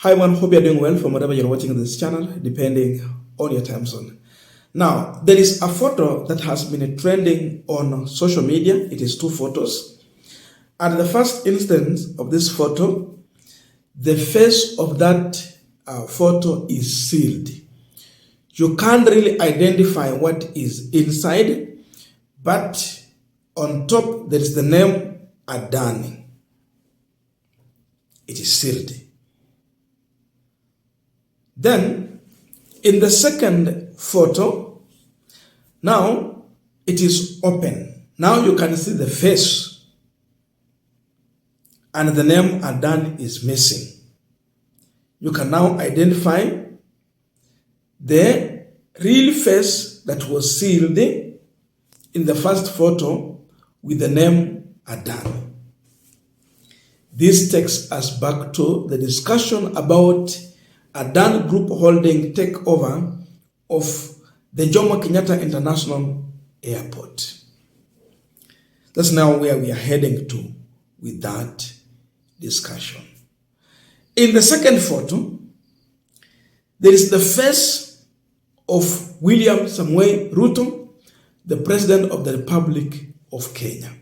Hi everyone, hope you're doing well from wherever you're watching this channel, depending on your time zone. Now, there is a photo that has been trending on social media. It is two photos. And the first instance of this photo, the face of that photo is sealed. You can't really identify what is inside, but on top there is the name Adan. It is sealed. Then, in the second photo, now it is open. Now you can see the face, and the name Adan is missing. You can now identify the real face that was sealed in the first photo with the name Adan. This takes us back to the discussion about Adan Group holding takeover of the Jomo Kenyatta International Airport. That's now where we are heading to with that discussion. In the second photo, there is the face of William Samoei Ruto, the President of the Republic of Kenya.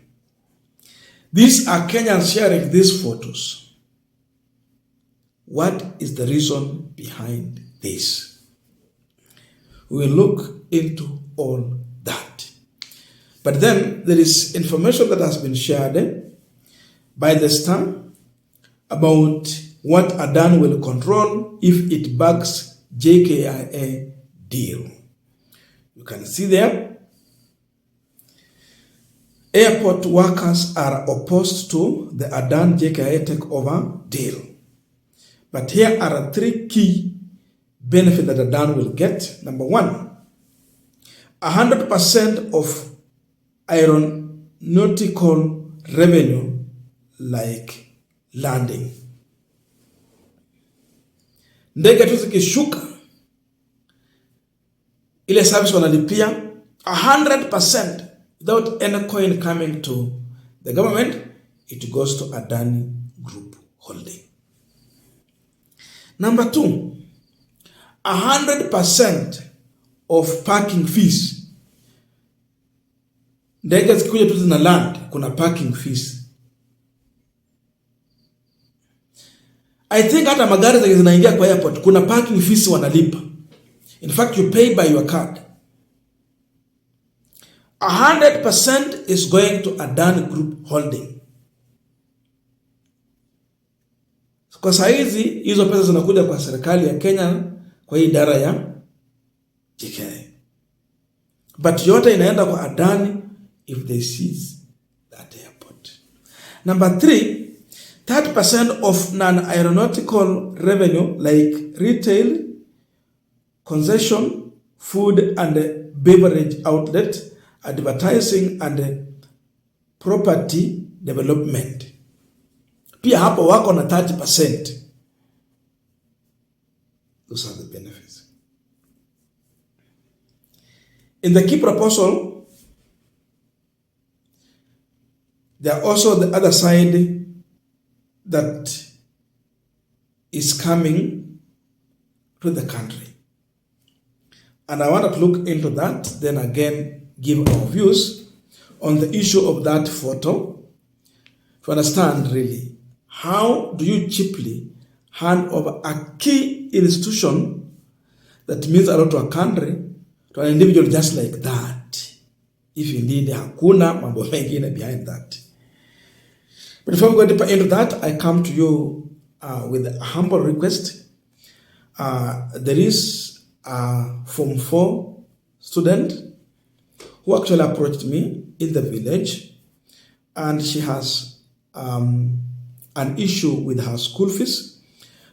These are Kenyans sharing these photos. What is the reason behind this? We will look into all that. But then there is information that has been shared by the Star about what Adan will control if it backs JKIA deal. You can see there, airport workers are opposed to the Adan JKIA takeover deal. But here are three key benefits that Adan will get. Number one, 100% of aeronautical revenue, like landing. Ndege tu zikishuka, ile service wanalipia 100% without any coin coming to the government. It goes to Adan Group holding. Number two, 100% of parking fees. Ndege zikuja tu zina land, kuna parking fees. I think hata magari zinaingia kwa airport, kuna parking fees wanalipa. In fact, you pay by your card. 100% is going to Adan Group holding. Kwa saizi, hizo pesa zinakuja kwa serikali ya Kenya kwa hii idara ya JKIA. But yote inaenda kwa Adan if they seize that airport. Number three, 30% of non-aeronautical revenue like retail, concession, food and beverage outlet, advertising and property development. Pia hapo wako na 30%. Those are the benefits. In the key proposal, there are also the other side that is coming to the country. And I want to look into that, then again give our views on the issue of that photo to understand really how do you cheaply hand over a key institution that means a lot to a country to an individual just like that, if indeed hakuna mambo mengine behind that. But before we go deeper into that, I come to you with a humble request. There is a Form 4 student who actually approached me in the village, and she has an issue with her school fees.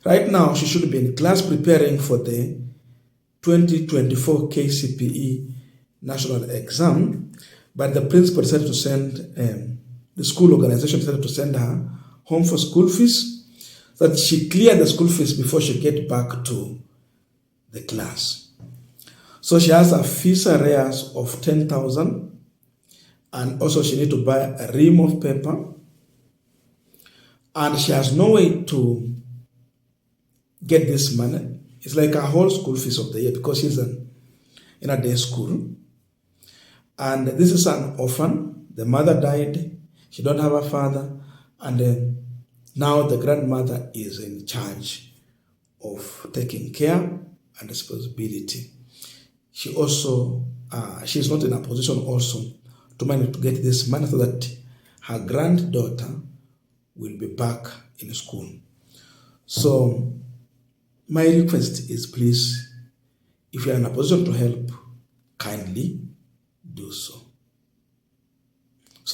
Right now, she should be in class preparing for the 2024 KCPE national exam, but the principal decided to send, the school organization decided to send her home for school fees, so that she clear the school fees before she get back to the class. So she has a fees arrears of 10,000, and also she need to buy a ream of paper, and she has no way to get this money. It's like a whole school fees of the year because she's in a day school. And this is an orphan. The mother died. She don't have a father. And now the grandmother is in charge of taking care and responsibility. She also, she's not in a position also to manage to get this money so that her granddaughter will be back in school. So my request is, please, if you are in a position to help, kindly do so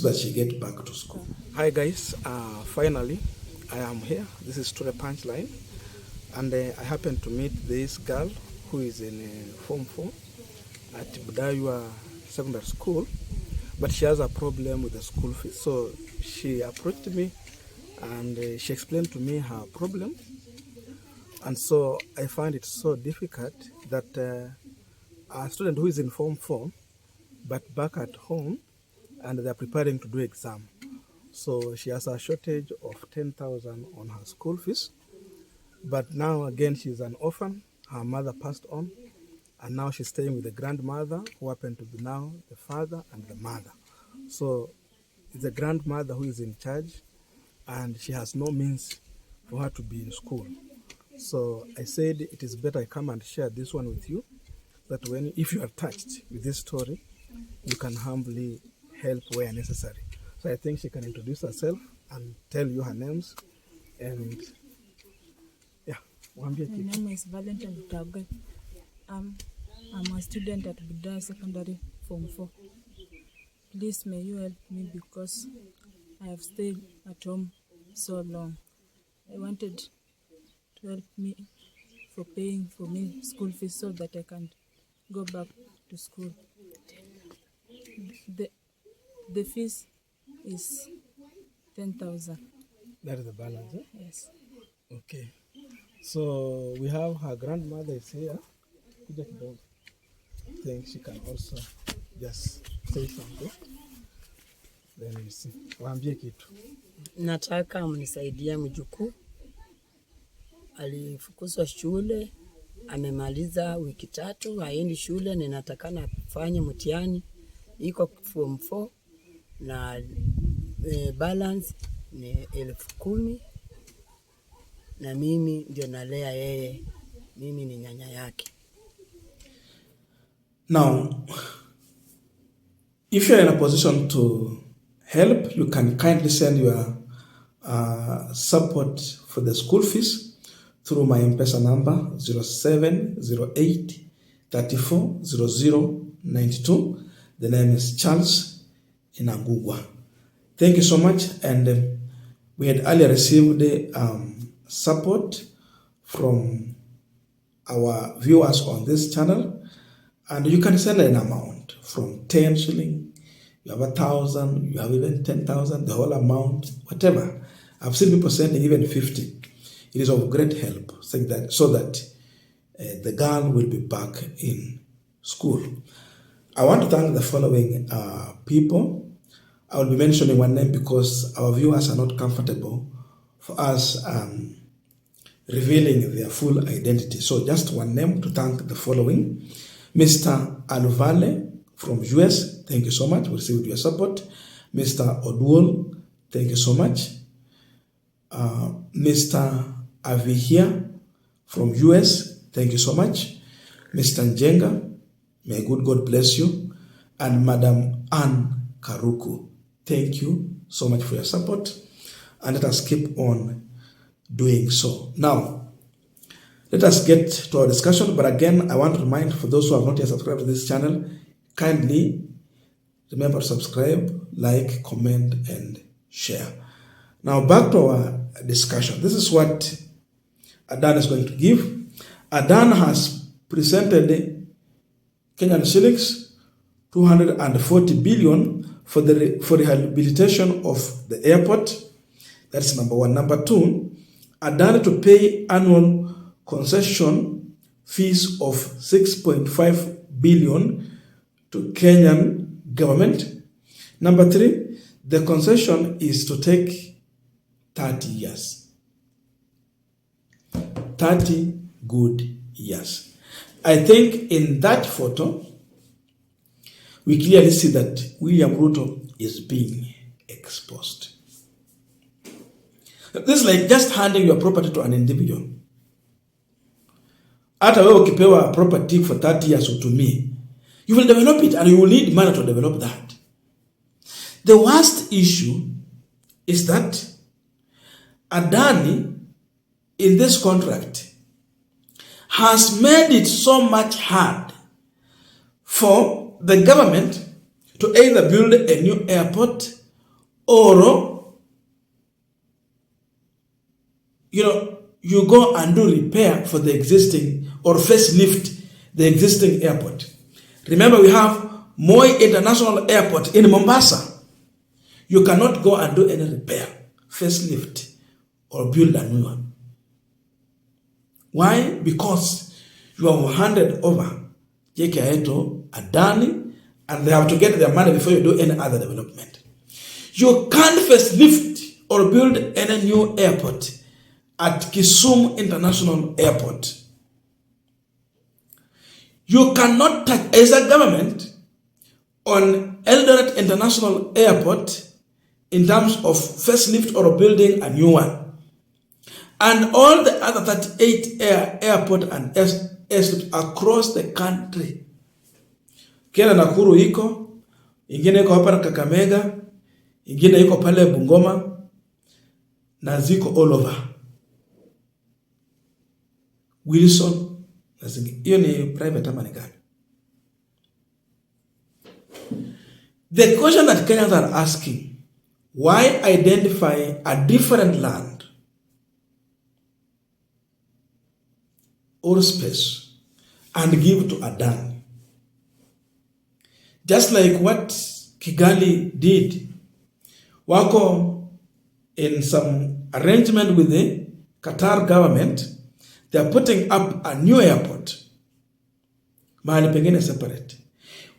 that she get back to school. Hi guys, finally I am here. This is Stureh Punchline, and I happen to meet this girl who is in Form 4 at Budaywa Secondary School, but she has a problem with the school fees. So she approached me and she explained to me her problem. And so I find it so difficult that a student who is in Form 4, but back at home, and they are preparing to do exam. So she has a shortage of 10,000 on her school fees. But now again, she's an orphan. Her mother passed on, and now she's staying with the grandmother, who happened to be now the father and the mother. So it's the grandmother who is in charge, and she has no means for her to be in school. So I said it is better I come and share this one with you, that if you are touched with this story, you can humbly help where necessary. So I think she can introduce herself and tell you her names. And yeah, my name is Valentine Gachagwa. I'm a student at Budaywa Secondary Form 4. Please may you help me because I have stayed at home so long. I wanted to help me for paying for me school fees so that I can go back to school. The fees is 10,000. That is the balance, eh? Yes. Okay. So we have her grandmother is here. I think she can also just say something. Then we see. Waambie kitu. Nataka mnisaidie mjukuu. Alifukuzwa shule, amemaliza wiki 3, haendi shule, ninatakana afanye mtihani. Iko Form 4 na balance ni 10,000 na mimi ndio nalea yeye. Mimi ni nyanya yake. Now, if you're in a position to help, you can kindly send your support for the school fees through my M-Pesa number 0708 34 00 92. The name is Charles Inangungwa. Thank you so much. And we had earlier received support from our viewers on this channel. And you can send an amount from 10 shilling, you have 1,000, you have even 10,000, the whole amount, whatever. I've seen people sending even 50. It is of great help so that the girl will be back in school. I want to thank the following people. I will be mentioning one name because our viewers are not comfortable for us revealing their full identity. So just one name to thank the following. Mr. Aluvale from US, thank you so much. We received your support. Mr. Oduol, thank you so much. Mr. Avihia from US, thank you so much. Mr. Njenga, may good God bless you. And Madam Ann Karuku, thank you so much for your support. And let us keep on doing so. Now, let us get to our discussion. But again, I want to remind for those who have not yet subscribed to this channel, kindly remember to subscribe, like, comment, and share. Now, back to our discussion. This is what Adan is going to give. Adan has presented Kenyan shillings 240 billion for rehabilitation of the airport. That's number one. Number two, Adan to pay annual concession fees of 6.5 billion to Kenyan government. Number three, the concession is to take 30 years. 30 good years. I think in that photo, we clearly see that William Ruto is being exposed. This is like just handing your property to an individual. Hata wewe ukipewa property for 30 years utumie, you will develop it and you will need money to develop that. The worst issue is that Adan in this contract has made it so much hard for the government to either build a new airport or you go and do repair for the existing or facelift the existing airport. Remember, we have Moi International Airport in Mombasa. You cannot go and do any repair, facelift, or build a new one. Why? Because you have handed over JKI to Adan, and they have to get their money before you do any other development. You can't facelift or build any new airport at Kisumu International Airport. You cannot touch, as a government, on Eldoret International Airport in terms of facelift or building a new one. And all the other 38 airport and airstrips across the country. Kena Nakuru iko, ingine iko hapa na Kakamega, ingine iko pale Bungoma, na ziko all over. Wilson, hiyo ni private ama ni gani? The question that Kenyans are asking, why identify a different land or space and give to Adan? Just like what Kigali did. Wako in some arrangement with the Qatar government, they are putting up a new airport. Mahali pengine separate.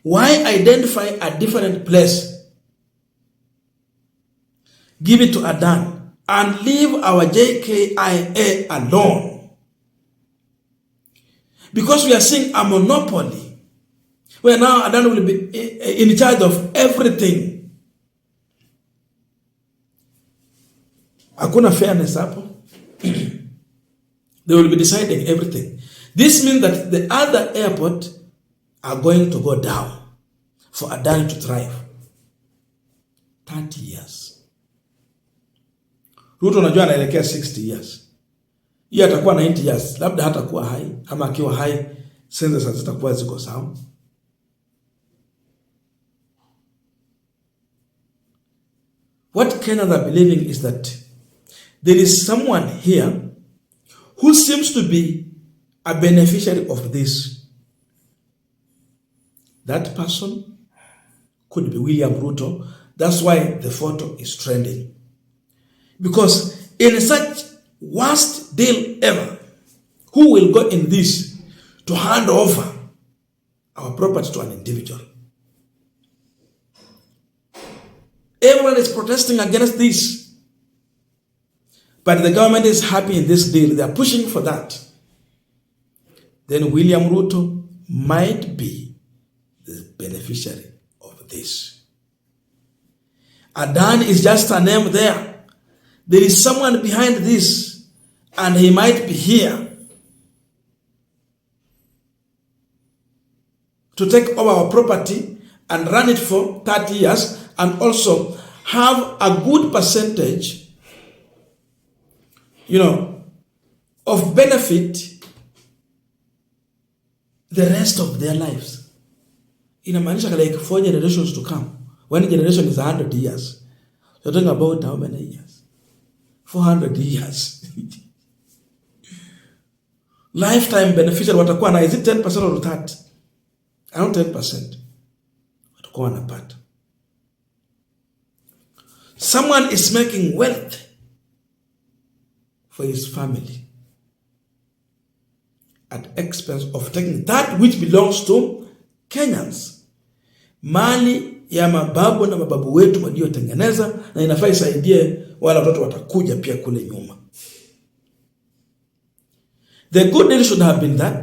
Why identify a different place? Give it to Adan and leave our JKIA alone. Because we are seeing a monopoly where now Adan will be in charge of everything. Hakuna fairness hapo. They will be deciding everything. This means that the other airport are going to go down for Adan to thrive. 30 years. Ruto unajua anaelekea 60 years. Yeye atakuwa 90 years. Labda hatakuwa hai. Ama akiwa hai, sentences zitakuwa ziko sawa. What Kenyans are believing is that there is someone here who seems to be a beneficiary of this. That person could be William Ruto. That's why the photo is trending. Because in such worst deal ever, who will go in this to hand over our property to an individual? Everyone is protesting against this. But the government is happy in this deal. They are pushing for that. Then William Ruto might be the beneficiary of this. Adan is just a name there. There is someone behind this, and he might be here to take over our property and run it for 30 years and also have a good percentage of benefit the rest of their lives. Inamaanisha like 4 generations to come. One generation is 100 years. You're talking about how many years? 400 years. Lifetime beneficiary watakuwa na, is it 10% or 30%? Around 10%. Watakuwa wanapata. Someone is making wealth for his family at expense of taking that which belongs to Kenyans. Mali ya mababu na mababu wetu waliotengeneza, na inafaa isaidie wale watoto watakuja pia kule nyuma. The good deal should have been that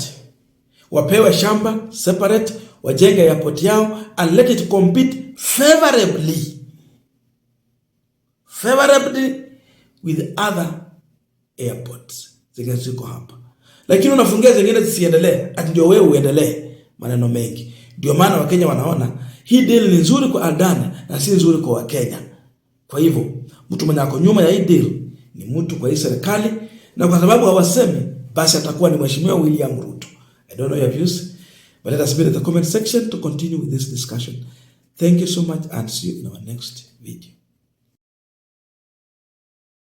wapewe shamba separate, wajenge airport yao and let it compete favorably with other airports ziko hapa. Lakini unafungia zingine zisiendelee, ati ndio wewe uendelee. Maneno mengi. Ndio maana Wakenya wanaona hii deal ni nzuri kwa Adan na si nzuri kwa Wakenya. Kwa hivyo mtu mwenye ako nyuma ya hii deal ni mtu kwa hii serikali, na kwa sababu hawasemi basi atakuwa ni Mheshimiwa William Ruto. I don't know your views, but let us be in the comment section to continue with this discussion. Thank you so much and see you in our next video.